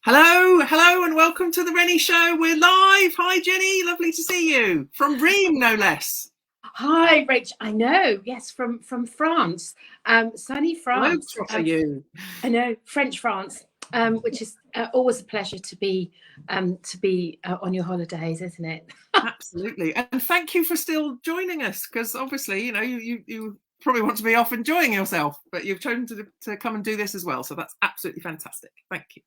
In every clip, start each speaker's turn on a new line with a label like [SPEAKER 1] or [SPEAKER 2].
[SPEAKER 1] Hello, and welcome to the Renny Show. We're live. Hi, Jenny. Lovely to see you from Rheims, no less.
[SPEAKER 2] Hi, Rach. I know. Yes, from France, sunny France.
[SPEAKER 1] For you.
[SPEAKER 2] I know, French France, which is always a pleasure to be on your holidays, isn't it?
[SPEAKER 1] Absolutely, and thank you for still joining us, because obviously, you know, you probably want to be off enjoying yourself, but you've chosen to come and do this as well. So that's absolutely fantastic. Thank you.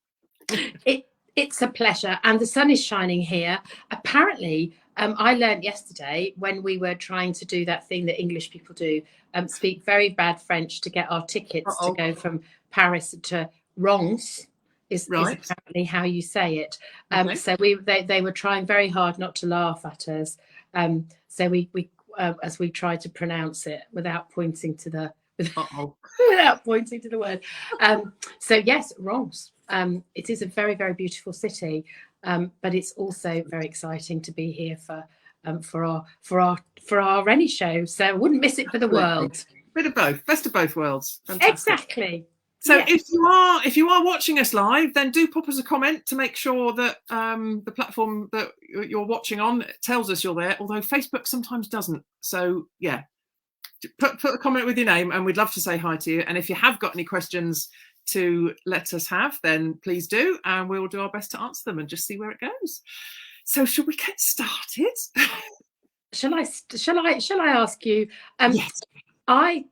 [SPEAKER 2] It's a pleasure, and the sun is shining here. Apparently, I learned yesterday when we were trying to do that thing that English people do, speak very bad French to get our tickets to go from Paris to Reims. Is apparently how you say it. Okay. So they were trying very hard not to laugh at us. So we as we tried to pronounce it without pointing to the without pointing to the word. So yes, Reims. It is a very, very beautiful city, but it's also very exciting to be here for our Renny show. So I wouldn't miss it for the world.
[SPEAKER 1] Bit of both, best of both worlds. Fantastic.
[SPEAKER 2] Exactly.
[SPEAKER 1] So yes. if you are watching us live, then do pop us a comment to make sure that the platform that you're watching on tells us you're there. Although Facebook sometimes doesn't. So yeah, put a comment with your name, and we'd love to say hi to you. And if you have got any questions to let us have, then please do, and we will do our best to answer them and just see where it goes. So should we get started?
[SPEAKER 2] Shall I ask you?
[SPEAKER 1] Yes.
[SPEAKER 2] I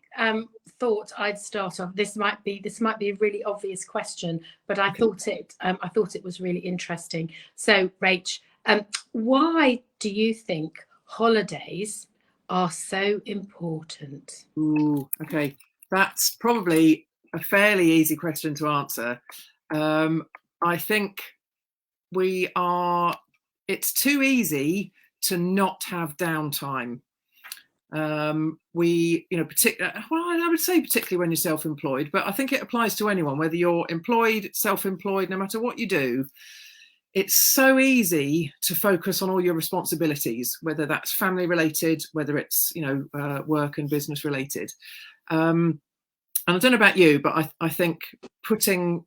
[SPEAKER 2] thought I'd start off. This might be a really obvious question, but I thought it was really interesting. So, Rach, why do you think holidays are so important?
[SPEAKER 1] Ooh, okay, that's probably a fairly easy question to answer. I think it's too easy to not have downtime. I would say particularly when you're self-employed, but I think it applies to anyone, whether you're employed, self-employed, no matter what you do. It's so easy to focus on all your responsibilities, whether that's family related, whether it's, work and business related. And I don't know about you, but I think putting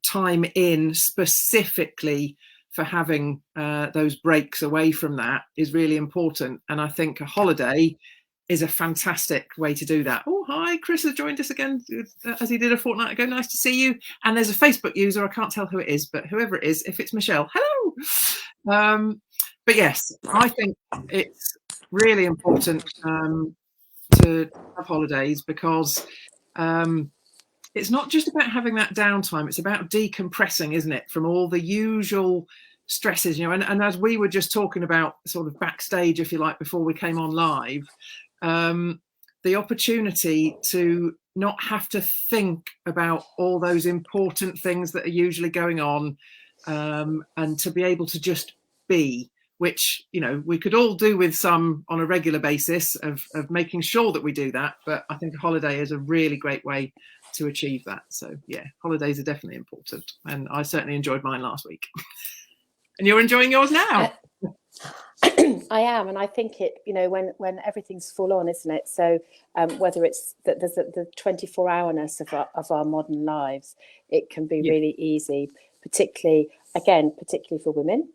[SPEAKER 1] time in specifically for having those breaks away from that is really important. And I think a holiday is a fantastic way to do that. Oh, hi, Chris has joined us again, as he did a fortnight ago. Nice to see you. And there's a Facebook user, I can't tell who it is, but whoever it is, if it's Michelle, hello. But yes, I think it's really important to have holidays, because it's not just about having that downtime, it's about decompressing, isn't it, from all the usual stresses, and as we were just talking about sort of backstage, if you like, before we came on live, the opportunity to not have to think about all those important things that are usually going on, and to be able to just be, which we could all do with some on a regular basis of making sure that we do that, but I think a holiday is a really great way to achieve that. So yeah, holidays are definitely important, and I certainly enjoyed mine last week. And you're enjoying yours now.
[SPEAKER 3] I am, and I think it, when everything's full on, isn't it? So whether it's that there's the 24-hourness of our modern lives, it can be really easy, particularly for women.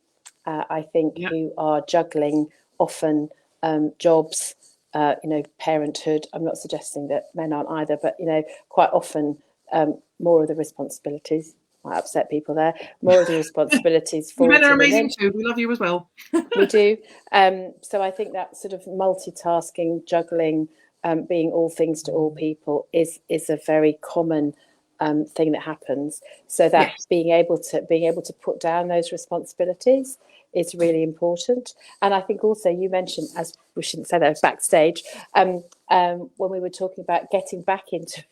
[SPEAKER 3] I think who are juggling often jobs, parenthood. I'm not suggesting that men aren't either, but quite often more of the responsibilities. Might upset people there. More of the responsibilities for
[SPEAKER 1] men are amazing too. We love you as well.
[SPEAKER 3] We do. So I think that sort of multitasking, juggling, being all things to all people is a very common thing that happens. So that being able to put down those responsibilities is really important. And I think also you mentioned, as we shouldn't say that backstage, when we were talking about getting back into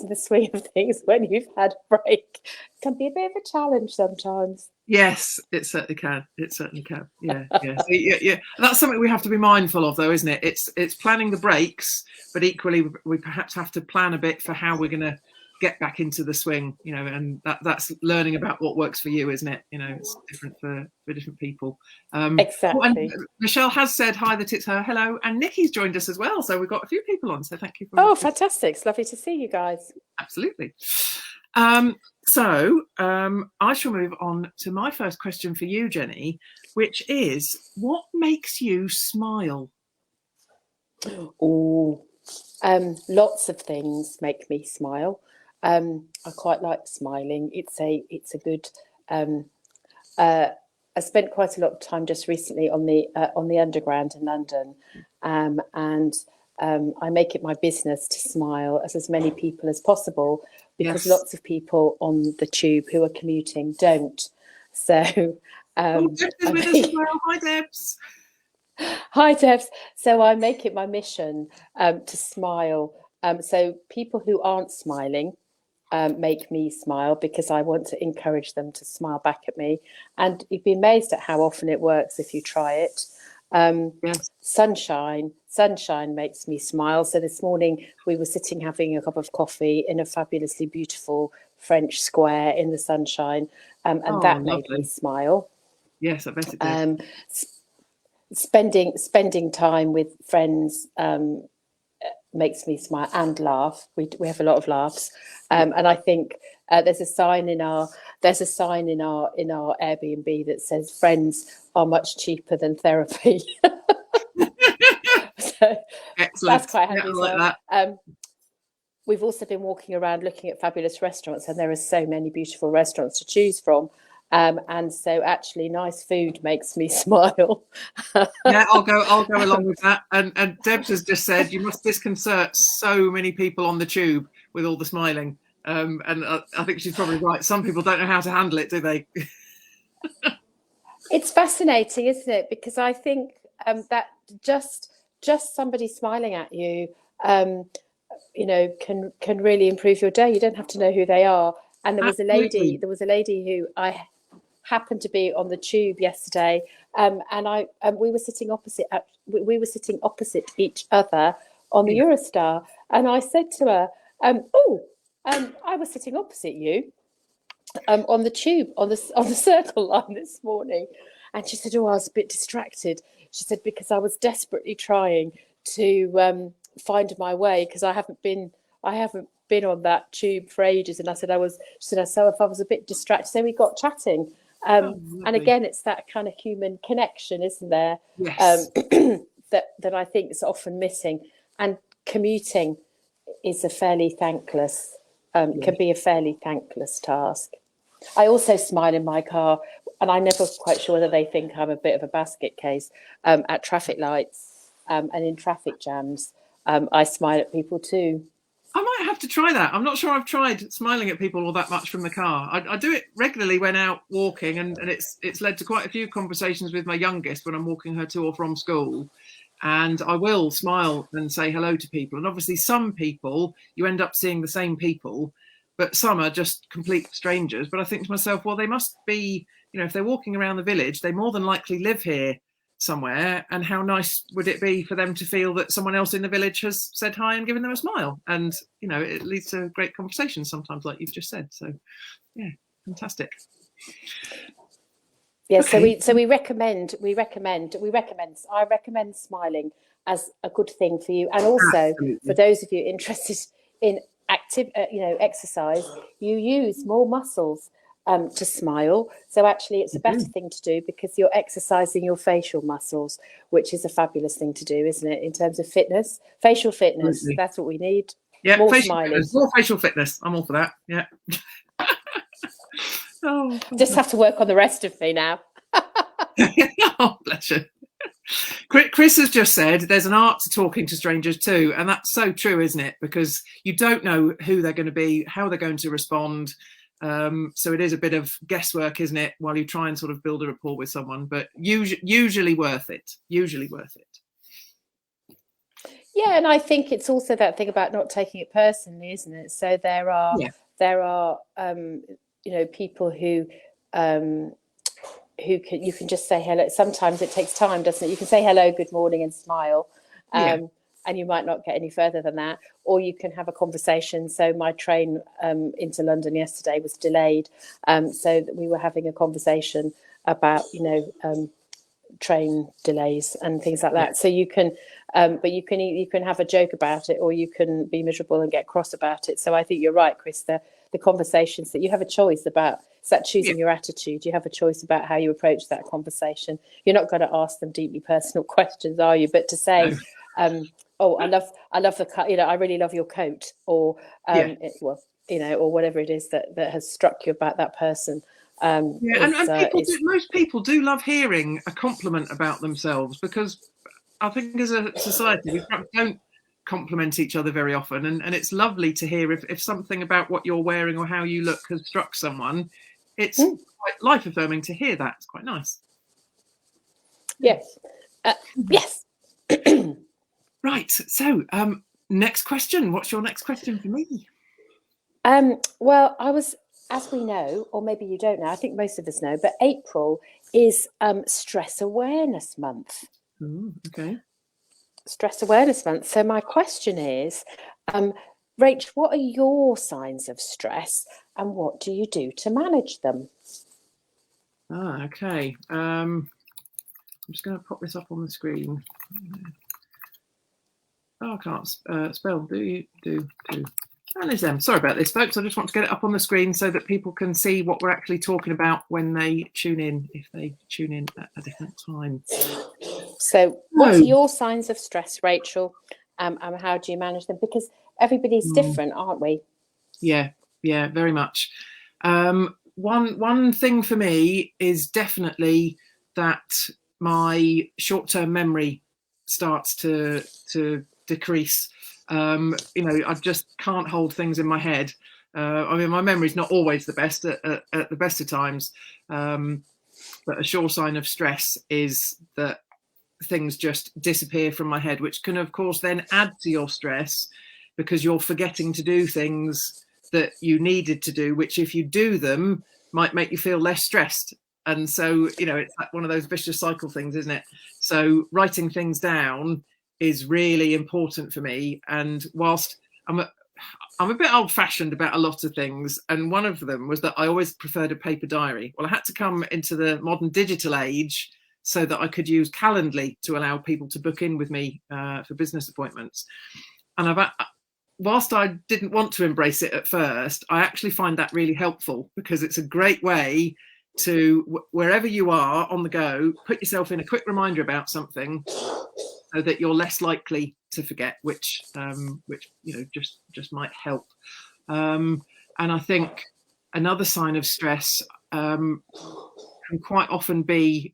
[SPEAKER 3] the swing of things when you've had a break, can be a bit of a challenge sometimes.
[SPEAKER 1] Yes, it certainly can. Yeah. So, yeah. That's something we have to be mindful of, though, isn't it? It's planning the breaks, but equally we perhaps have to plan a bit for how we're going to get back into the swing, and that's learning about what works for you, isn't it? It's different for different people.
[SPEAKER 3] Exactly.
[SPEAKER 1] And Michelle has said hi, that it's her. Hello, and Nikki's joined us as well, so we've got a few people on. So thank you.
[SPEAKER 3] Oh, fantastic! It's lovely to see you guys.
[SPEAKER 1] Absolutely. So I shall move on to my first question for you, Jenny, which is, what makes you smile?
[SPEAKER 3] Oh, lots of things make me smile. I quite like smiling. It's a good. I spent quite a lot of time just recently on the Underground in London, and I make it my business to smile at as many people as possible, because
[SPEAKER 1] Yes.
[SPEAKER 3] lots of people on the tube who are commuting don't. So,
[SPEAKER 1] Debs is with us as well. Hi, Debs.
[SPEAKER 3] Hi, Debs. So I make it my mission to smile. So people who aren't smiling make me smile, because I want to encourage them to smile back at me. And you'd be amazed at how often it works if you try it.
[SPEAKER 1] Yes.
[SPEAKER 3] Sunshine makes me smile. So this morning we were sitting having a cup of coffee in a fabulously beautiful French square in the sunshine, and that made me smile.
[SPEAKER 1] Yes, I bet it did.
[SPEAKER 3] Spending time with friends makes me smile and laugh. We have a lot of laughs, and I think there's a sign in our Airbnb that says friends are much cheaper than therapy. So
[SPEAKER 1] excellent.
[SPEAKER 3] That's quite handy.
[SPEAKER 1] Yeah, I like that.
[SPEAKER 3] We've also been walking around looking at fabulous restaurants, and there are so many beautiful restaurants to choose from. And so actually nice food makes me smile.
[SPEAKER 1] Yeah, I'll go along with that. And Debs has just said you must disconcert so many people on the tube with all the smiling. And I think she's probably right. Some people don't know how to handle it, do they?
[SPEAKER 3] It's fascinating, isn't it? Because I think that just somebody smiling at you, can really improve your day. You don't have to know who they are. And there was a lady who I happened to be on the tube yesterday, and we were sitting opposite each other on the Eurostar, and I said to her, I was sitting opposite you on the tube on the Circle line this morning. And she said, I was a bit distracted. She said, because I was desperately trying to find my way, because I haven't been on that tube for ages. And I said, so if I was a bit distracted. So we got chatting. And again, it's that kind of human connection, isn't there?
[SPEAKER 1] Yes.
[SPEAKER 3] That I think is often missing. And commuting is a fairly thankless, can be a fairly thankless task. I also smile in my car, and I'm never quite sure whether they think I'm a bit of a basket case at traffic lights and in traffic jams. I smile at people too.
[SPEAKER 1] I might have to try that. I'm not sure I've tried smiling at people all that much from the car. I do it regularly when out walking, and it's led to quite a few conversations with my youngest when I'm walking her to or from school. And I will smile and say hello to people. And obviously some people, you end up seeing the same people, but some are just complete strangers. But I think to myself, well, they must be, if they're walking around the village, they more than likely live here somewhere, and how nice would it be for them to feel that someone else in the village has said hi and given them a smile, and it leads to great conversations sometimes, like you've just said. So yeah, fantastic.
[SPEAKER 3] Yeah, okay. So I recommend smiling as a good thing for you, and also for those of you interested in active exercise, you use more muscles to smile. So actually it's a better thing to do, because you're exercising your facial muscles, which is a fabulous thing to do, isn't it? In terms of fitness, facial fitness, absolutely. That's what we need.
[SPEAKER 1] Yeah,
[SPEAKER 3] more smiling.
[SPEAKER 1] More facial fitness. I'm all for that. Yeah.
[SPEAKER 3] Just have to work on the rest of me now.
[SPEAKER 1] Oh, bless you. Chris has just said there's an art to talking to strangers too, and that's so true, isn't it? Because you don't know who they're going to be, how they're going to respond. So it is a bit of guesswork, isn't it, while you try and sort of build a rapport with someone, but usually worth it.
[SPEAKER 3] Yeah, and I think it's also that thing about not taking it personally, isn't it? So there are people who you can just say hello. Sometimes it takes time, doesn't it? You can say hello, good morning, and smile. And you might not get any further than that, or you can have a conversation. So my train into London yesterday was delayed, so that we were having a conversation about train delays and things like that. So you can but you can have a joke about it, or you can be miserable and get cross about it. So I think you're right, Chris. the conversations that you have a choice about. It's that choosing your attitude. You have a choice about how you approach that conversation. You're not going to ask them deeply personal questions, are you? But to say, oh, I love the cut, I really love your coat, or or whatever it is that has struck you about that person.
[SPEAKER 1] And most people do love hearing a compliment about themselves, because I think as a society we don't compliment each other very often, and it's lovely to hear if something about what you're wearing or how you look has struck someone. It's quite life affirming to hear that. It's quite nice.
[SPEAKER 3] Yes. Yes.
[SPEAKER 1] Right. So next question. What's your next question for me?
[SPEAKER 3] Well, I was, as we know, or maybe you don't know, I think most of us know, but April is Stress Awareness Month.
[SPEAKER 1] Okay.
[SPEAKER 3] Stress Awareness Month. So my question is, Rach, what are your signs of stress and what do you do to manage them?
[SPEAKER 1] Okay. I'm just going to pop this up on the screen. Oh, I can't spell. Do. Manage them. Sorry about this, folks. I just want to get it up on the screen so that people can see what we're actually talking about when they tune in, if they tune in at a different time.
[SPEAKER 3] So what are your signs of stress, Rachel? And how do you manage them? Because everybody's different, aren't we?
[SPEAKER 1] Yeah, very much. One thing for me is definitely that my short-term memory starts to decrease. I just can't hold things in my head. I mean, my memory's not always the best at the best of times, but a sure sign of stress is that things just disappear from my head, which can, of course, then add to your stress because you're forgetting to do things that you needed to do, which if you do them might make you feel less stressed. And so, it's like one of those vicious cycle things, isn't it? So writing things down is really important for me. And whilst I'm a bit old-fashioned about a lot of things, and one of them was that I always preferred a paper diary. Well, I had to come into the modern digital age so that I could use Calendly to allow people to book in with me for business appointments. And whilst I didn't want to embrace it at first, I actually find that really helpful, because it's a great way to, wherever you are on the go, put yourself in a quick reminder about something so that you're less likely to forget, which just might help. And I think another sign of stress can quite often be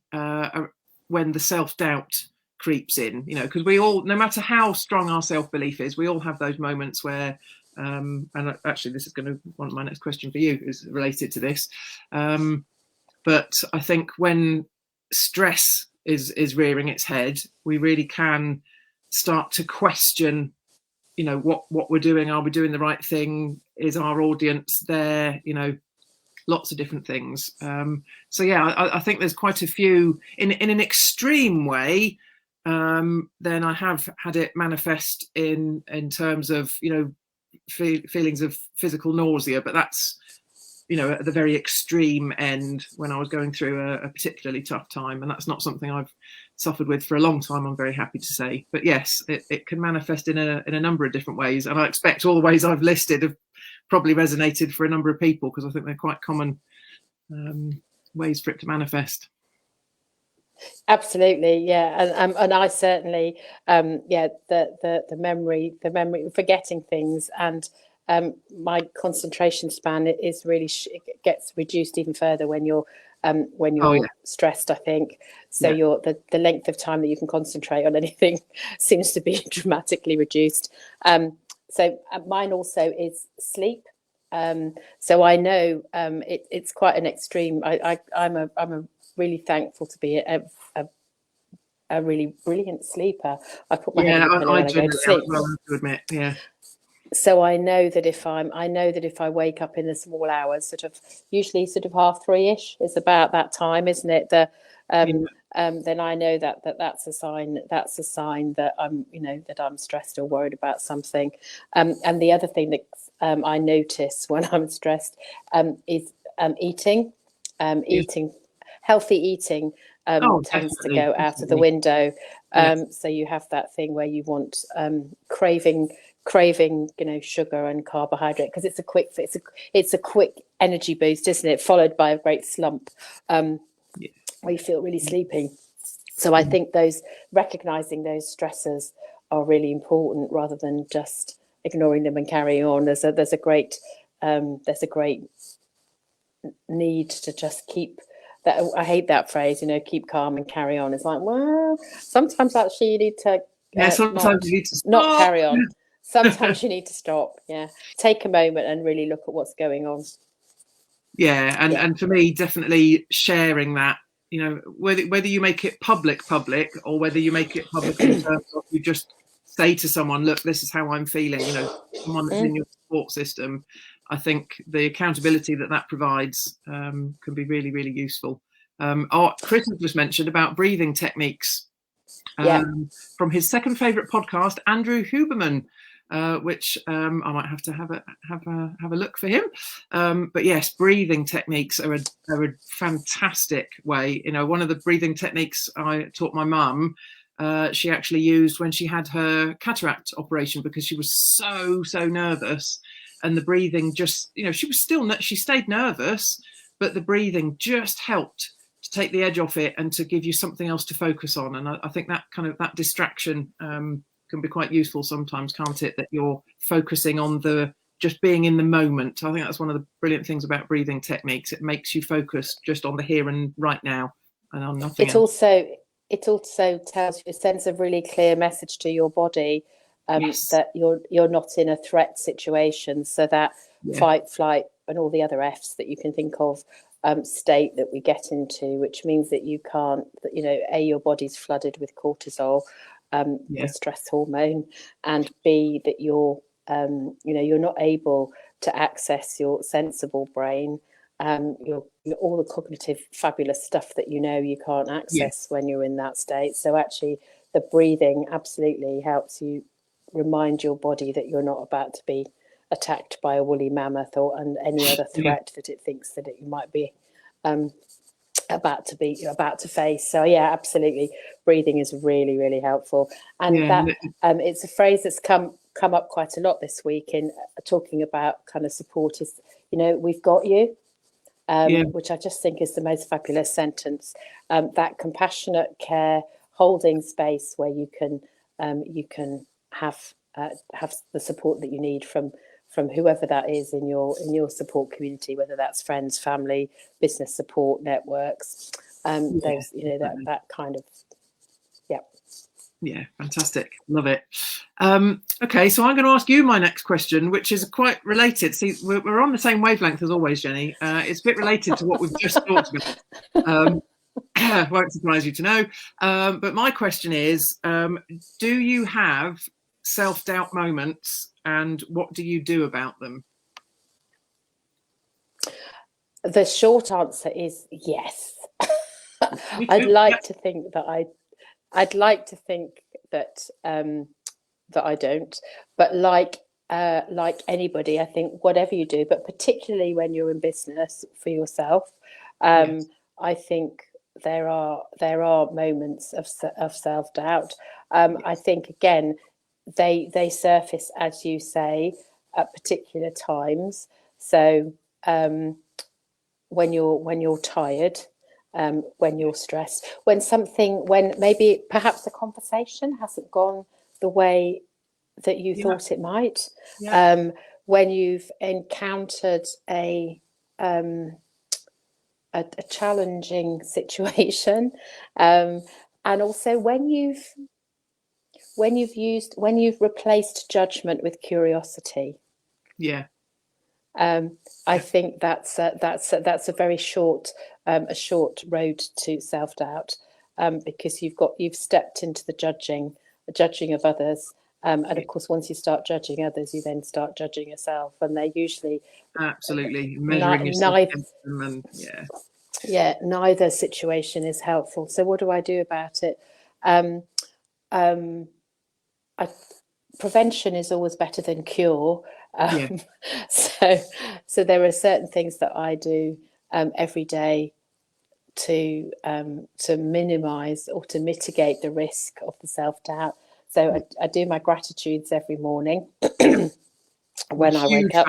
[SPEAKER 1] when the self-doubt creeps in, because we all, no matter how strong our self-belief is, we all have those moments where and actually this is going to, one of my next question for you is related to this, but I think when stress is rearing its head, we really can start to question, what we're doing. Are we doing the right thing? Is our audience there? Lots of different things. So yeah, I think there's quite a few in an extreme way. Then I have had it manifest in terms of feelings of physical nausea, but that's at the very extreme end when I was going through a particularly tough time, and that's not something I've suffered with for a long time, I'm very happy to say. But yes, it can manifest in a number of different ways, and I expect all the ways I've listed have probably resonated for a number of people, because I think they're quite common ways for it to manifest.
[SPEAKER 3] Absolutely, yeah, and I certainly, the memory, forgetting things, and my concentration span is really it gets reduced even further when you're stressed, I think. So the length of time that you can concentrate on anything seems to be dramatically reduced. So mine also is sleep. So I know it's quite an extreme. I'm really thankful to be a really brilliant sleeper. I put my head in the pillow when I go to sleep.
[SPEAKER 1] Well, I have to admit, yeah.
[SPEAKER 3] So I know that if I wake up in the small hours, usually 3:30ish is about that time, isn't it? Then I know that's a sign. That's a sign that that I'm stressed or worried about something. And the other thing that I notice when I'm stressed is eating. Healthy eating tends to go out of the window. So you have that thing where you want craving craving, sugar and carbohydrate, because it's a quick energy boost, isn't it? Followed by a great slump, where you feel really sleepy. So I think recognizing those stressors are really important, rather than just ignoring them and carrying on. There's a great need to just keep that. I hate that phrase, keep calm and carry on. It's like, well, sometimes actually you need to
[SPEAKER 1] sometimes you need to
[SPEAKER 3] not carry on. Sometimes you need to stop. Yeah, take a moment and really look at what's going on.
[SPEAKER 1] And for me, definitely sharing that. Whether you make it public, or whether you make it public in terms of you just say to someone, look, this is how I'm feeling, someone that's in your support system. I think the accountability that provides can be really, really useful. Chris has just mentioned about breathing techniques from his second favourite podcast, Andrew Huberman, which I might have to have a look for him. But yes, breathing techniques are a fantastic way. One of the breathing techniques I taught my mum, she actually used when she had her cataract operation, because she was so nervous, and the breathing just, she stayed nervous, but the breathing just helped to take the edge off it and to give you something else to focus on. And I think that that distraction can be quite useful sometimes, can't it? That you're focusing on just being in the moment. I think that's one of the brilliant things about breathing techniques. It makes you focus just on the here and right now, and on nothing else.
[SPEAKER 3] It also tells you, sends a really clear message to your body that you're not in a threat situation. So that fight, flight, and all the other F's that you can think of state that we get into, which means that you can't, your body's flooded with cortisol, the stress hormone, and B, that you're not able to access your sensible brain, all the cognitive fabulous stuff that you can't access when you're in that state. So actually the breathing absolutely helps you remind your body that you're not about to be attacked by a woolly mammoth and any other threat that it thinks that it might be about to face. So absolutely, breathing is really, really helpful. And that it's a phrase that's come up quite a lot this week in talking about kind of support is, we've got you, which I just think is the most fabulous sentence. That compassionate care, holding space where you can have the support that you need from whoever that is in your support community, whether that's friends, family, business support networks. There's that kind of
[SPEAKER 1] fantastic, love it. Okay, so I'm going to ask you my next question, which is quite related. See, we're on the same wavelength as always, Jenny. It's a bit related to what we've just talked about. Won't surprise you to know. But my question is, do you have self-doubt moments, and what do you do about them?
[SPEAKER 3] The short answer is yes. I'd like to think that I'd like to think that that I don't, but like anybody, I think whatever you do, but particularly when you're in business for yourself, I think there are moments of self-doubt. I think again they surface, as you say, at particular times. So when you're tired, when you're stressed, when maybe perhaps the conversation hasn't gone the way that you thought it might, when you've encountered a challenging situation, and also when you've replaced judgment with curiosity. I think that's a very short road to self-doubt, because you've stepped into the judging of others, and of course once you start judging others, you then start judging yourself, and they're usually
[SPEAKER 1] absolutely measuring yourself against them, and
[SPEAKER 3] neither situation is helpful. So what do I do about it? Prevention is always better than cure. So there are certain things that I do every day to minimize or to mitigate the risk of the self-doubt. So I do my gratitudes every morning when I wake up.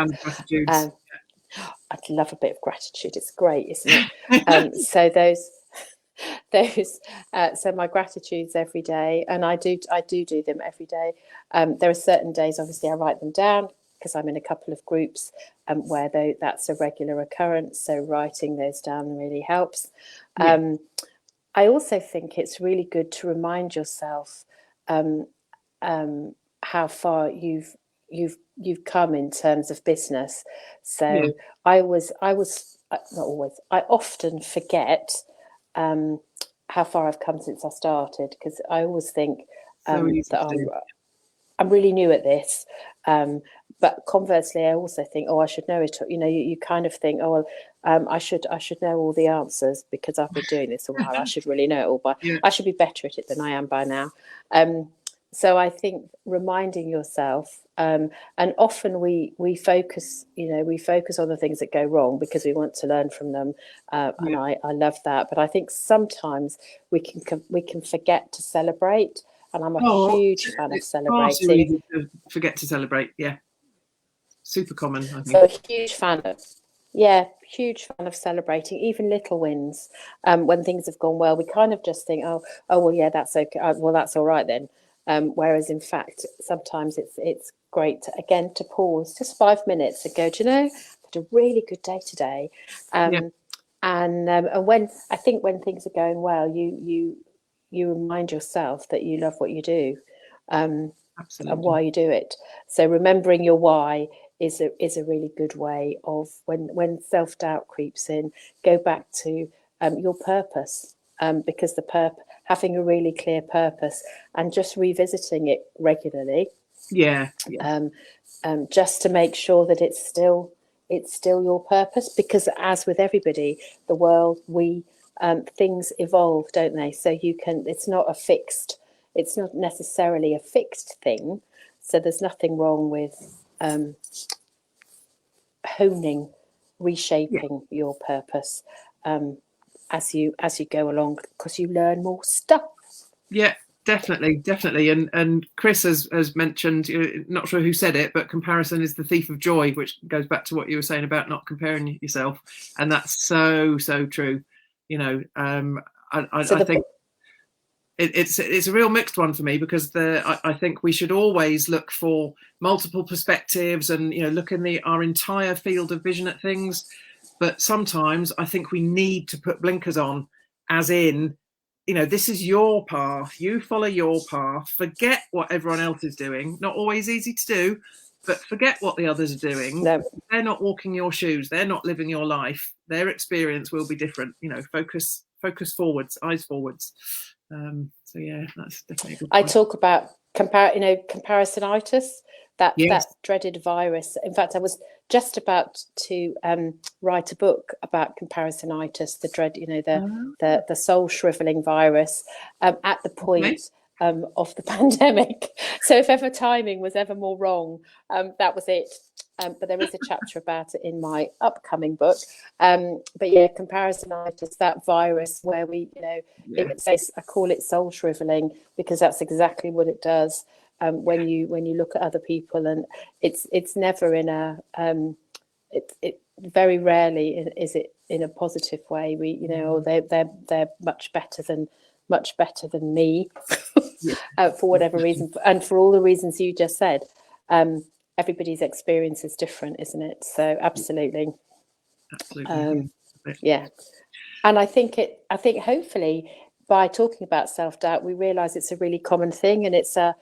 [SPEAKER 3] I'd love a bit of gratitude. It's great, isn't it? So so my gratitudes every day, and I do them every day. There are certain days, obviously, I write them down because I'm in a couple of groups where that's a regular occurrence. So writing those down really helps. I also think it's really good to remind yourself how far you've come in terms of business. So I often forget how far I've come since I started, because I always think that I'm really new at this. But conversely, I also think, I should know it. You know, you kind of think, I should know all the answers because I've been doing this a while. I should really know it all, but I should be better at it than I am by now. So I think reminding yourself, and often we focus on the things that go wrong because we want to learn from them, and I love that. But I think sometimes we can forget to celebrate, and I'm a huge fan of celebrating.
[SPEAKER 1] Easy to forget to celebrate, super common. I think.
[SPEAKER 3] So a huge fan of celebrating even little wins. When things have gone well, we kind of just think, that's okay. Well, that's all right then. Whereas in fact, sometimes it's great to pause just 5 minutes and go, do you know, I had a really good day today. And when things are going well, you remind yourself that you love what you do, and why you do it. So remembering your why is a really good way of, when self-doubt creeps in, go back to your purpose, because having a really clear purpose and just revisiting it regularly, just to make sure that it's still your purpose. Because as with everybody, the world, things evolve, don't they? So it's not necessarily a fixed thing. So there's nothing wrong with honing, reshaping your purpose as you go along, because you learn more stuff.
[SPEAKER 1] Definitely. And Chris has mentioned, not sure who said it, but comparison is the thief of joy, which goes back to what you were saying about not comparing yourself, and that's so true. You know, I think it's a real mixed one for me, because I think we should always look for multiple perspectives and, you know, look in our entire field of vision at things. But sometimes I think we need to put blinkers on, as in, you know, this is your path. You follow your path. Forget what everyone else is doing. Not always easy to do, but forget what the others are doing. No. They're not walking your shoes. They're not living your life. Their experience will be different. You know, focus forwards, eyes forwards. So yeah, that's definitely a good point.
[SPEAKER 3] I talk about comparisonitis, that dreaded virus. In fact, I was just about to write a book about comparisonitis, the dread, you know, the soul shriveling virus, at the point of the pandemic. So if ever timing was ever more wrong, that was it. But there is a chapter about it in my upcoming book. But yeah, comparisonitis, that virus where we, you know, I call it soul shriveling, because that's exactly what it does. When you look at other people, and it's never in a it very rarely is it in a positive way. We, you know, they're much better than me for whatever reason, and for all the reasons you just said. Everybody's experience is different, isn't it? So absolutely. And I think hopefully by talking about self-doubt, we realize it's a really common thing, and it's a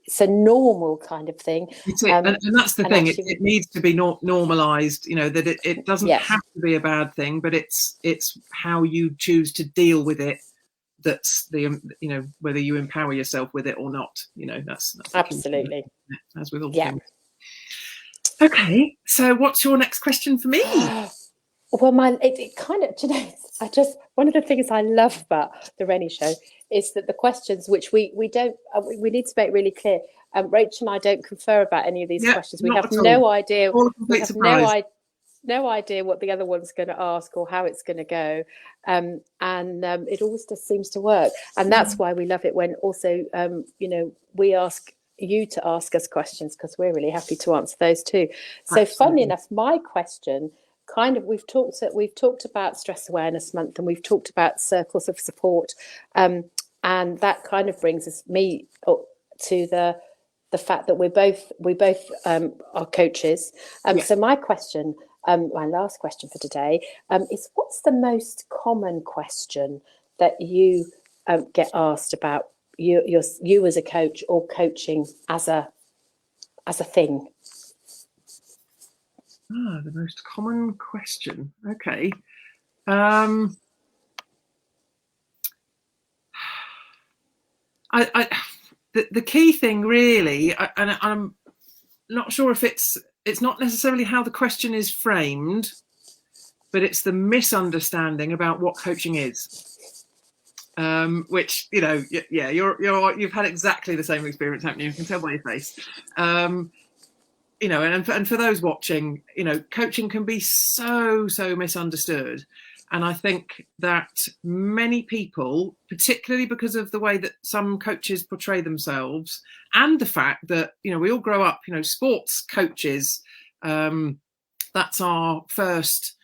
[SPEAKER 3] it's a normal kind of thing.
[SPEAKER 1] And that's the thing. Actually, it needs to be normalized, you know, that it doesn't have to be a bad thing, but it's how you choose to deal with it. That's the, you know, whether you empower yourself with it or not, you know, that's
[SPEAKER 3] absolutely,
[SPEAKER 1] as with all things. Okay, so what's your next question for me?
[SPEAKER 3] Well, it kind of, you know, one of the things I love about the Renny show is that the questions, which we don't, we need to make really clear. Rachel and I don't confer about any of these questions. We have no idea. no idea what the other one's going to ask or how it's going to go, and it always just seems to work. And that's why we love it when also we ask you to ask us questions, because we're really happy to answer those too. So funnily enough, my question kind of, we've talked about Stress Awareness Month, and we've talked about circles of support, and that kind of brings me to the fact that we both are coaches. So my question, my last question for today, is what's the most common question that you get asked about you as a coach, or coaching as a thing?
[SPEAKER 1] The most common question. Okay. The key thing really, and I'm not sure if it's not necessarily how the question is framed, but it's the misunderstanding about what coaching is. Which, you've had exactly the same experience, haven't you? You can tell by your face. And for those watching, coaching can be so misunderstood. And I think that many people, particularly because of the way that some coaches portray themselves, and the fact that, we all grow up, sports coaches, that's our first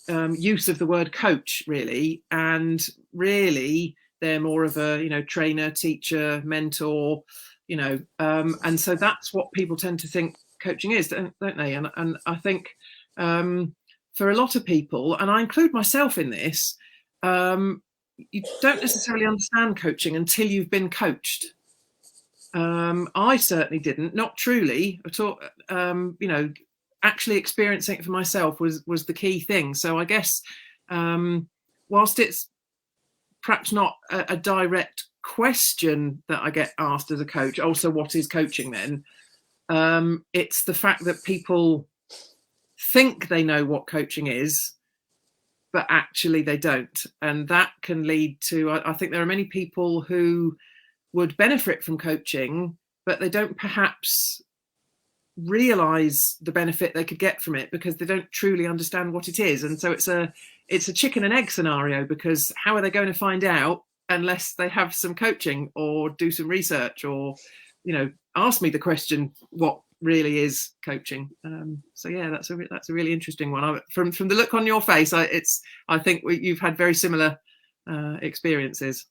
[SPEAKER 1] use of the word coach, really. And really, they're more of a, trainer, teacher, mentor, and so that's what people tend to think coaching is, don't they? And I think for a lot of people, and I include myself in this, you don't necessarily understand coaching until you've been coached. I certainly didn't, not truly at all. Actually experiencing it for myself was the key thing. So I guess whilst it's perhaps not a direct question that I get asked as a coach, also what is coaching then? It's the fact that people think they know what coaching is, but actually they don't. And that can lead to, I think there are many people who would benefit from coaching, but they don't perhaps realize the benefit they could get from it because they don't truly understand what it is. And so it's a chicken and egg scenario, because how are they going to find out unless they have some coaching or do some research, or ask me the question, what really is coaching? So yeah, that's a really interesting one. From the look on your face, I think you've had very similar experiences.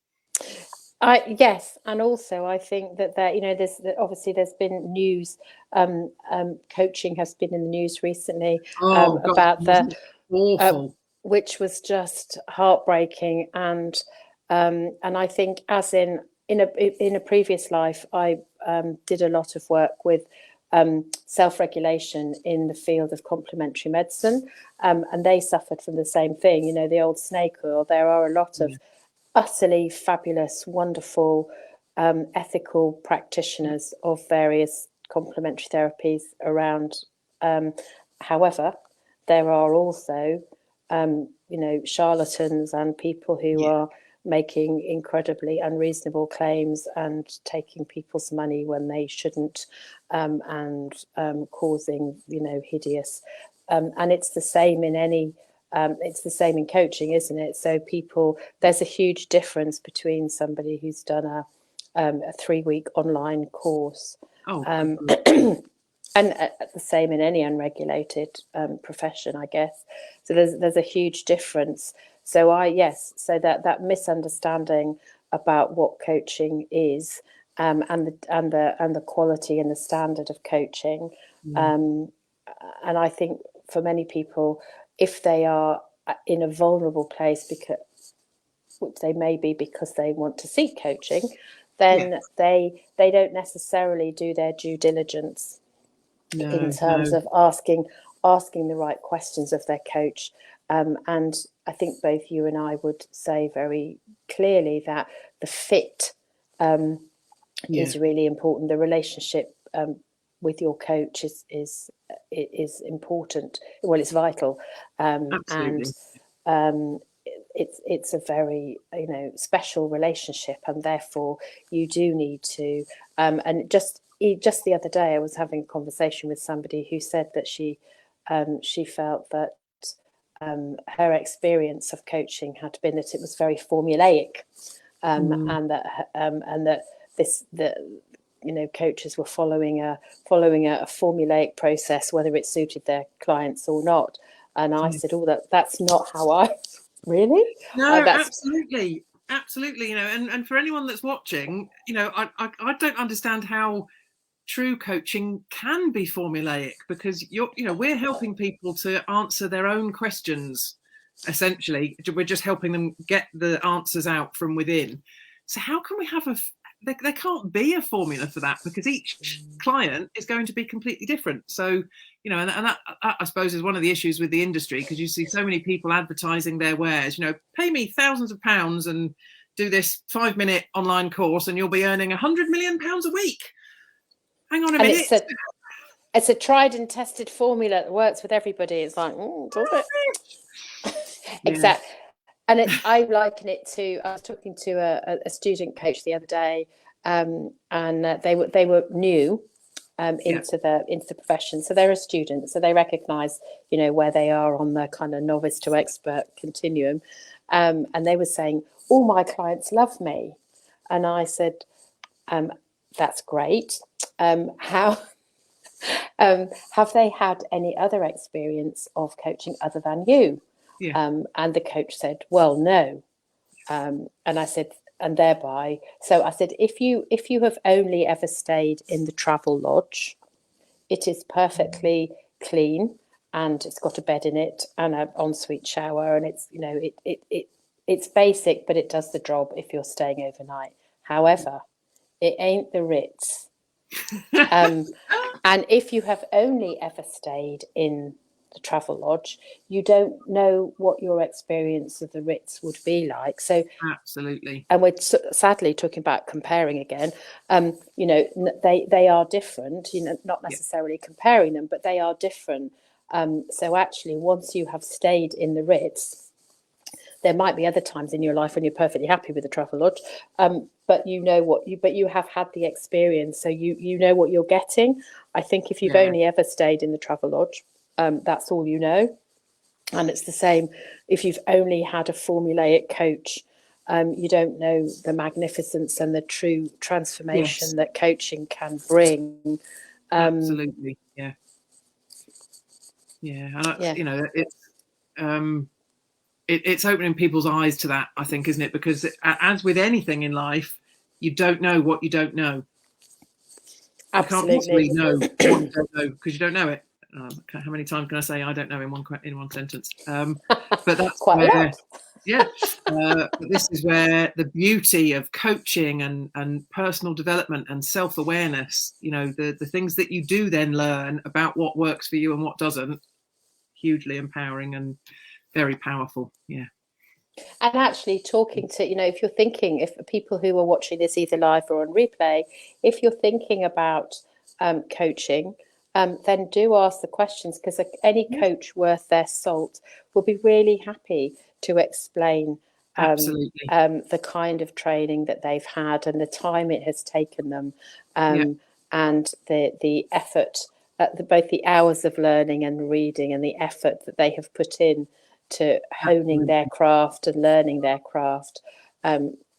[SPEAKER 3] Yes, and also I think that there's been news. Coaching has been in the news recently about the
[SPEAKER 1] awful,
[SPEAKER 3] which was just heartbreaking. And I think, as in a previous life, I did a lot of work with self-regulation in the field of complementary medicine, and they suffered from the same thing. The old snake oil. There are a lot of utterly fabulous, wonderful, ethical practitioners of various complementary therapies around. However, there are also, charlatans and people who are making incredibly unreasonable claims and taking people's money when they shouldn't, and causing, hideous. And it's the same in any. It's the same in coaching, isn't it? So there's a huge difference between somebody who's done a 3-week online course, and the same in any unregulated profession, I guess. So there's a huge difference. So so that misunderstanding about what coaching is, and the quality and the standard of coaching, and I think for many people, if they are in a vulnerable place, which they may be because they want to seek coaching, then they don't necessarily do their due diligence in terms of asking the right questions of their coach. And I think both you and I would say very clearly that the fit is really important. The relationship with your coach is important. Well, it's vital, and it's a very special relationship, and therefore you do need to. And just the other day, I was having a conversation with somebody who said that she she felt that her experience of coaching had been that it was very formulaic, and that coaches were following a formulaic process, whether it suited their clients or not. And I said, that's not how I really.
[SPEAKER 1] No, absolutely. And for anyone that's watching, I don't understand how true coaching can be formulaic, because we're helping people to answer their own questions. Essentially, we're just helping them get the answers out from within. So how can we have there can't be a formula for that, because each client is going to be completely different. So, and that, I suppose, is one of the issues with the industry, because you see so many people advertising their wares, pay me thousands of pounds and do this 5-minute online course and you'll be earning £100 million a week. Hang on a minute.
[SPEAKER 3] It's a tried and tested formula that works with everybody. It's like, does it? Exactly. And I liken it to, I was talking to a student coach the other day, and they were new into the profession. So they're a student, so they recognise, where they are on the kind of novice to expert continuum. And they were saying, all my clients love me. And I said, that's great. How have they had any other experience of coaching other than you? And the coach said, well, no. And I said, and thereby, so I said, if you have only ever stayed in the travel lodge, it is perfectly clean and it's got a bed in it and an ensuite shower, and it's, it's basic, but it does the job if you're staying overnight. However, it ain't the Ritz. And if you have only ever stayed in the travel lodge, you don't know what your experience of the Ritz would be like. So
[SPEAKER 1] absolutely.
[SPEAKER 3] And we're sadly talking about comparing again. They are different, not necessarily comparing them, but they are different. So actually, once you have stayed in the Ritz, there might be other times in your life when you're perfectly happy with the travel lodge, but you have had the experience, so you know what you're getting. I think if you've only ever stayed in the travel lodge, that's all you know. And it's the same if you've only had a formulaic coach. You don't know the magnificence and the true transformation that coaching can bring.
[SPEAKER 1] Absolutely, and it's opening people's eyes to that, I think, isn't it? Because as with anything in life, you don't know what you don't know.
[SPEAKER 3] Absolutely.
[SPEAKER 1] You can't possibly know what you don't know because you don't know it. How many times can I say I don't know in one sentence? But that's
[SPEAKER 3] quite a
[SPEAKER 1] lot. This is where the beauty of coaching and personal development and self-awareness, the things that you do then learn about what works for you and what doesn't, hugely empowering and very powerful.
[SPEAKER 3] And actually talking to, if people who are watching this either live or on replay, if you're thinking about coaching, then do ask the questions, because any coach worth their salt will be really happy to explain the kind of training that they've had and the time it has taken them, and the effort, both the hours of learning and reading and the effort that they have put in to honing their craft and learning their craft,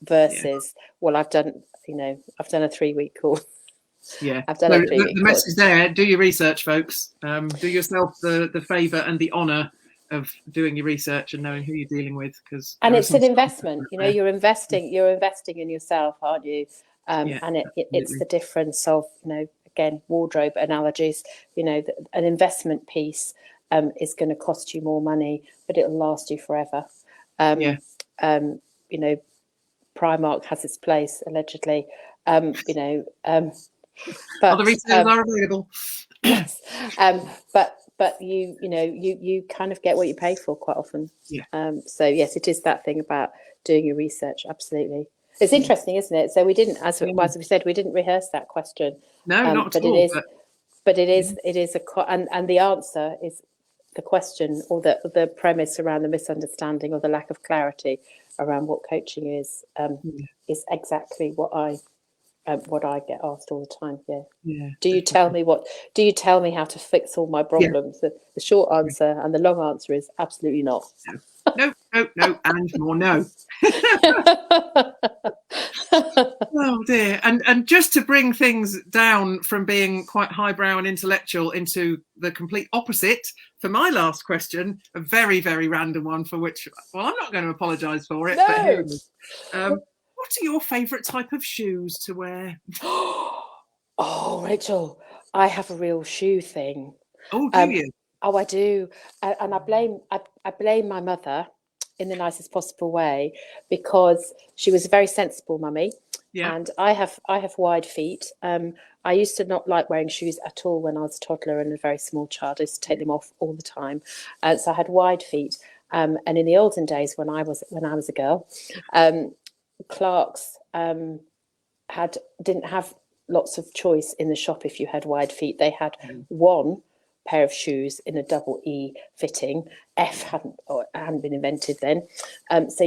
[SPEAKER 3] versus I've done a 3-week course. I've done a 3-week course.
[SPEAKER 1] The message there: do your research, folks. Do yourself the favour and the honour of doing your research and knowing who you're dealing with, because
[SPEAKER 3] it's an investment. You're investing in yourself, aren't you? And it's the difference of again, wardrobe analogies. An investment piece is going to cost you more money, but it'll last you forever. Primark has its place, allegedly. But
[SPEAKER 1] other retailers are available.
[SPEAKER 3] Yes, but you kind of get what you pay for quite often. So yes, it is that thing about doing your research. Absolutely, it's interesting, isn't it? So we didn't, as we said, we didn't rehearse that question.
[SPEAKER 1] No, not at all.
[SPEAKER 3] But it is and the answer is the question, or the premise around the misunderstanding or the lack of clarity around what coaching is exactly what I what I get asked all the time. Yeah.
[SPEAKER 1] Yeah.
[SPEAKER 3] Do you tell me how to fix all my problems? The short answer and the long answer is absolutely not.
[SPEAKER 1] No, and more no. Oh dear. And just to bring things down from being quite highbrow and intellectual into the complete opposite, for my last question, a very, very random one for which, well, I'm not going to apologise for it.
[SPEAKER 3] No.
[SPEAKER 1] But here it is. What are your favourite type of shoes to wear?
[SPEAKER 3] Oh, Rachel, I have a real shoe thing.
[SPEAKER 1] Oh, do you?
[SPEAKER 3] Oh, I do, and I blame my mother in the nicest possible way, because she was a very sensible mummy.
[SPEAKER 1] Yeah.
[SPEAKER 3] And I have wide feet. I used to not like wearing shoes at all when I was a toddler and a very small child. I used to take them off all the time. So I had wide feet. And in the olden days, when I was a girl, Clark's didn't have lots of choice in the shop if you had wide feet. They had one pair of shoes in a double E fitting. F hadn't been invented then. So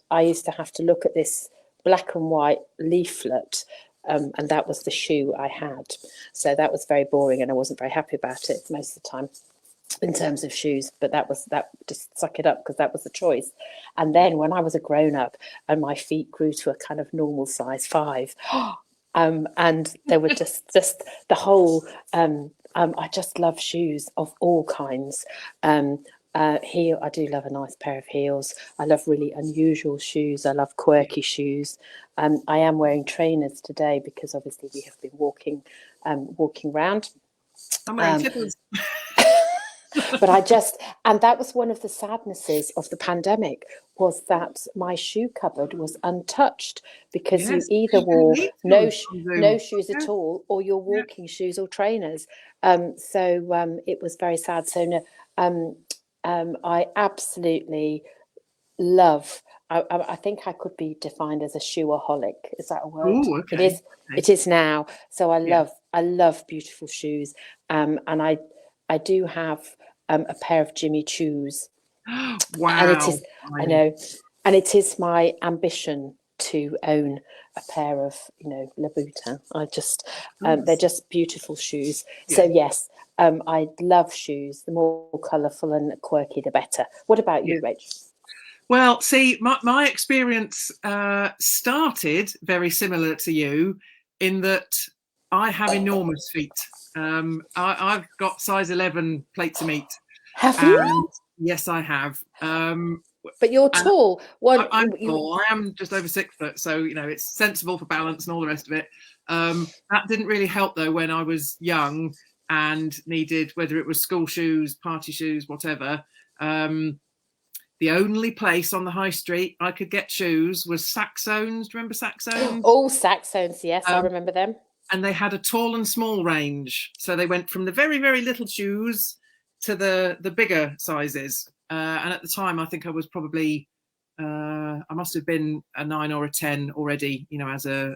[SPEAKER 3] I used to have to look at this black and white leaflet, and that was the shoe I had. So that was very boring, and I wasn't very happy about it most of the time in terms of shoes, but that just suck it up, because that was the choice. And then when I was a grown up and my feet grew to a kind of normal size 5, and there were just the whole I just love shoes of all kinds. I do love a nice pair of heels. I love really unusual shoes. I love quirky shoes. I am wearing trainers today because obviously we have been walking around.
[SPEAKER 1] I'm wearing slippers.
[SPEAKER 3] But and that was one of the sadnesses of the pandemic, was that my shoe cupboard was untouched, because you either wore no shoes at all, or your walking shoes or trainers. So it was very sad. So no, I absolutely love. I think I could be defined as a shoeaholic. Is that a word?
[SPEAKER 1] Ooh, okay.
[SPEAKER 3] It is now. So I love beautiful shoes, and I do have a pair of Jimmy Choos.
[SPEAKER 1] Wow.
[SPEAKER 3] And it is, I know, and it is my ambition to own a pair of, Louboutin. They're just beautiful shoes. Yeah. So yes, I love shoes. The more colourful and quirky, the better. What about you, Rach?
[SPEAKER 1] Well, see, my experience started very similar to you, in that I have enormous feet. I've got size 11 plates of meat.
[SPEAKER 3] Have you?
[SPEAKER 1] Yes, I have.
[SPEAKER 3] But you're tall.
[SPEAKER 1] I'm tall. I am just over 6 foot, so it's sensible for balance and all the rest of it. That didn't really help though when I was young and needed, whether it was school shoes, party shoes, whatever. The only place on the high street I could get shoes was Saxons. Do you remember Saxons?
[SPEAKER 3] Oh, Saxons, yes, I remember them.
[SPEAKER 1] And they had a tall and small range. So they went from the very, very little shoes to the bigger sizes. And at the time, I think I was probably, I must have been a 9 or a 10 already, as a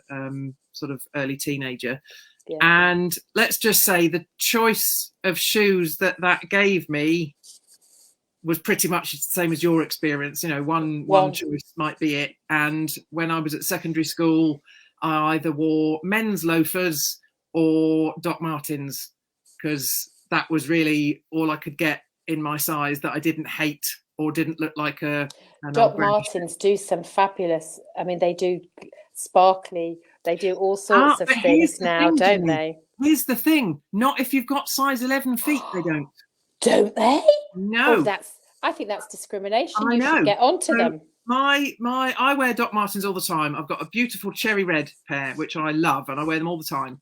[SPEAKER 1] sort of early teenager. Yeah. And let's just say the choice of shoes that gave me was pretty much the same as your experience. One choice might be it. And when I was at secondary school, I either wore men's loafers or Doc Martens, because that was really all I could get in my size that I didn't hate or didn't look like an
[SPEAKER 3] Doc Martens do some fabulous. I mean, they do sparkly. They do all sorts of things now, don't they?
[SPEAKER 1] Here's the thing: not if you've got size 11 feet, they don't.
[SPEAKER 3] Don't they?
[SPEAKER 1] No.
[SPEAKER 3] Oh, I think that's discrimination. You should get onto them.
[SPEAKER 1] I wear Doc Martens all the time. I've got a beautiful cherry red pair, which I love, and I wear them all the time.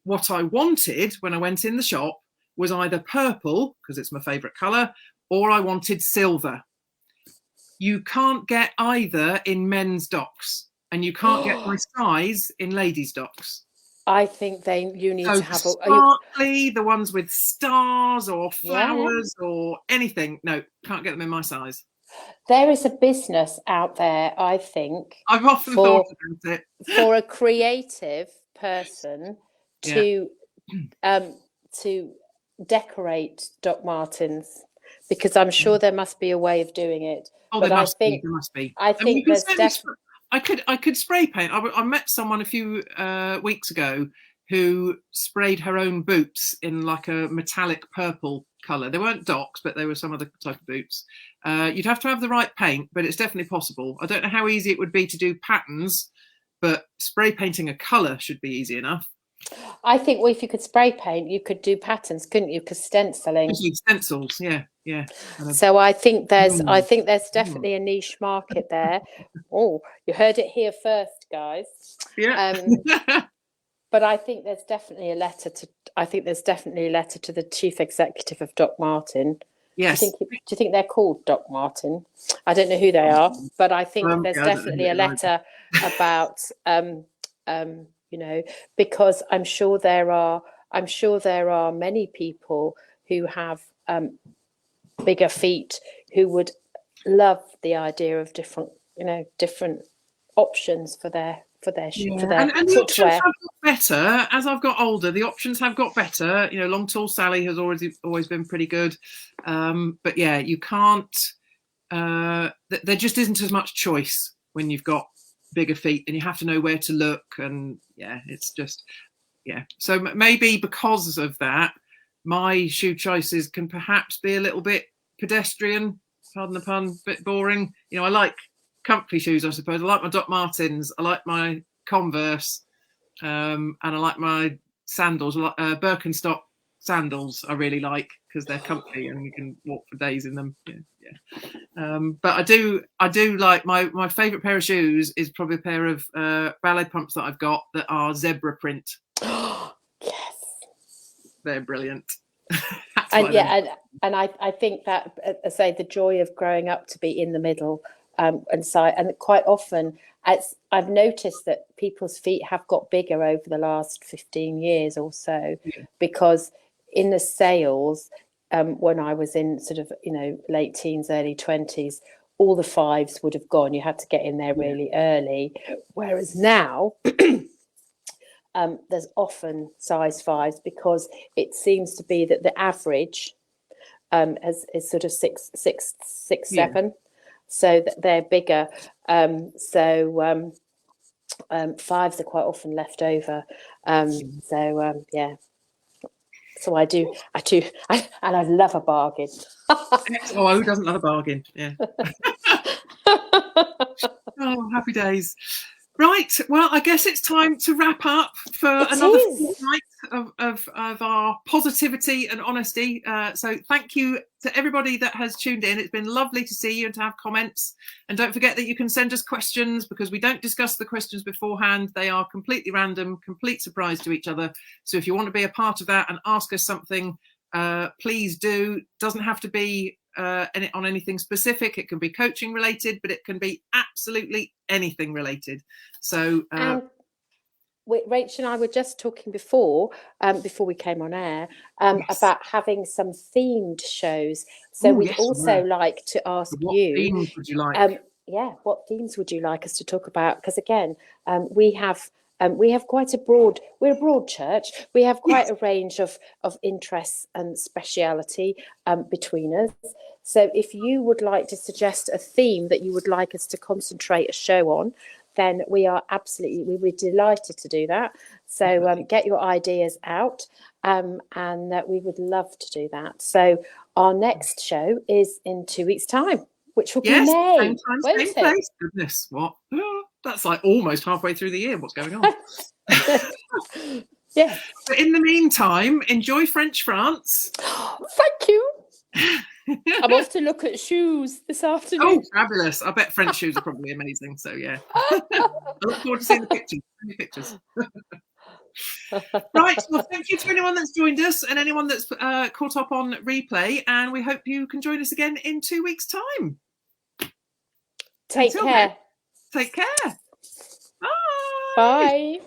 [SPEAKER 1] What I wanted when I went in the shop was either purple, because it's my favourite colour, or I wanted silver. You can't get either in men's Docs, and you can't get my size in ladies' Docs.
[SPEAKER 3] I think you need to have
[SPEAKER 1] sparkly, the ones with stars or flowers or anything. No, can't get them in my size.
[SPEAKER 3] There is a business out there, I think.
[SPEAKER 1] I've often thought about it.
[SPEAKER 3] For a creative person to decorate Doc Martens, because I'm sure there must be a way of doing it.
[SPEAKER 1] Oh, there must be.
[SPEAKER 3] I think there's
[SPEAKER 1] I could spray paint. I met someone a few weeks ago who sprayed her own boots in like a metallic purple colour. They weren't Docs, but they were some other type of boots. You'd have to have the right paint, but it's definitely possible. I don't know how easy it would be to do patterns, but spray painting a colour should be easy enough.
[SPEAKER 3] I think, well, if you could spray paint, you could do patterns, couldn't you? Because stenciling.
[SPEAKER 1] Stencils, yeah.
[SPEAKER 3] So I think there's definitely a niche market there. Oh, you heard it here first, guys.
[SPEAKER 1] Yeah.
[SPEAKER 3] But I think there's definitely a letter to the chief executive of Doc Martin.
[SPEAKER 1] Yes.
[SPEAKER 3] Do you think they're called Doc Martin? I don't know who they are, but I think there's definitely a letter about because I'm sure there are many people who have bigger feet who would love the idea of different options for their
[SPEAKER 1] and the options have got better as I've got older. The options have got better. Long Tall Sally has always been pretty good, but yeah, you can't. There just isn't as much choice when you've got bigger feet, and you have to know where to look. And yeah, it's just So maybe because of that, my shoe choices can perhaps be a little bit pedestrian. Pardon the pun, a bit boring. I like comfy shoes, I suppose. I like my Doc Martens, I like my Converse, and I like my sandals. Birkenstock sandals I really like because they're comfy and you can walk for days in them. But I do like my favourite pair of shoes is probably a pair of ballet pumps that I've got that are zebra print.
[SPEAKER 3] Yes,
[SPEAKER 1] they're brilliant.
[SPEAKER 3] And I think that, I say, the joy of growing up to be in the middle. And quite often, as I've noticed that people's feet have got bigger over the last 15 years or so, because in the sales, when I was in sort of late teens, early 20s, all the 5s would have gone. You had to get in there really early, whereas now there's often size 5s because it seems to be that the average is sort of six, 7. So that they're bigger. 5s are quite often left over. So I do, and I love a bargain.
[SPEAKER 1] Oh, who doesn't love a bargain? Yeah. Oh, happy days. Right, well, I guess it's time to wrap up for another fortnight of our positivity and honesty. So thank you to everybody that has tuned in. It's been lovely to see you and to have comments. And don't forget that you can send us questions because we don't discuss the questions beforehand. They are completely random, complete surprise to each other. So if you want to be a part of that and ask us something, please do. Doesn't have to be on anything specific. It can be coaching related, but it can be absolutely anything related. So
[SPEAKER 3] Rachel and I were just talking before we came on air about having some themed shows. So we'd also like to ask
[SPEAKER 1] what
[SPEAKER 3] you,
[SPEAKER 1] themes would you like?
[SPEAKER 3] What themes would you like us to talk about? Because again, we have quite we're a broad church. We have quite a range of interests and speciality between us. So if you would like to suggest a theme that you would like us to concentrate a show on, then we'd be delighted to do that. So get your ideas out, and we would love to do that. So our next show is in 2 weeks' time, which will be May.
[SPEAKER 1] Same time, same place. Goodness, what? That's like almost halfway through the year. What's going on?
[SPEAKER 3] Yeah.
[SPEAKER 1] But in the meantime, enjoy French France.
[SPEAKER 3] Thank you. I'm off to look at shoes this afternoon.
[SPEAKER 1] Oh, fabulous. I bet French shoes are probably amazing. So, yeah. I look forward to seeing the pictures. Right. Well, thank you to anyone that's joined us and anyone that's caught up on replay. And we hope you can join us again in 2 weeks' time.
[SPEAKER 3] Take care.
[SPEAKER 1] Take care. Bye.
[SPEAKER 3] Bye.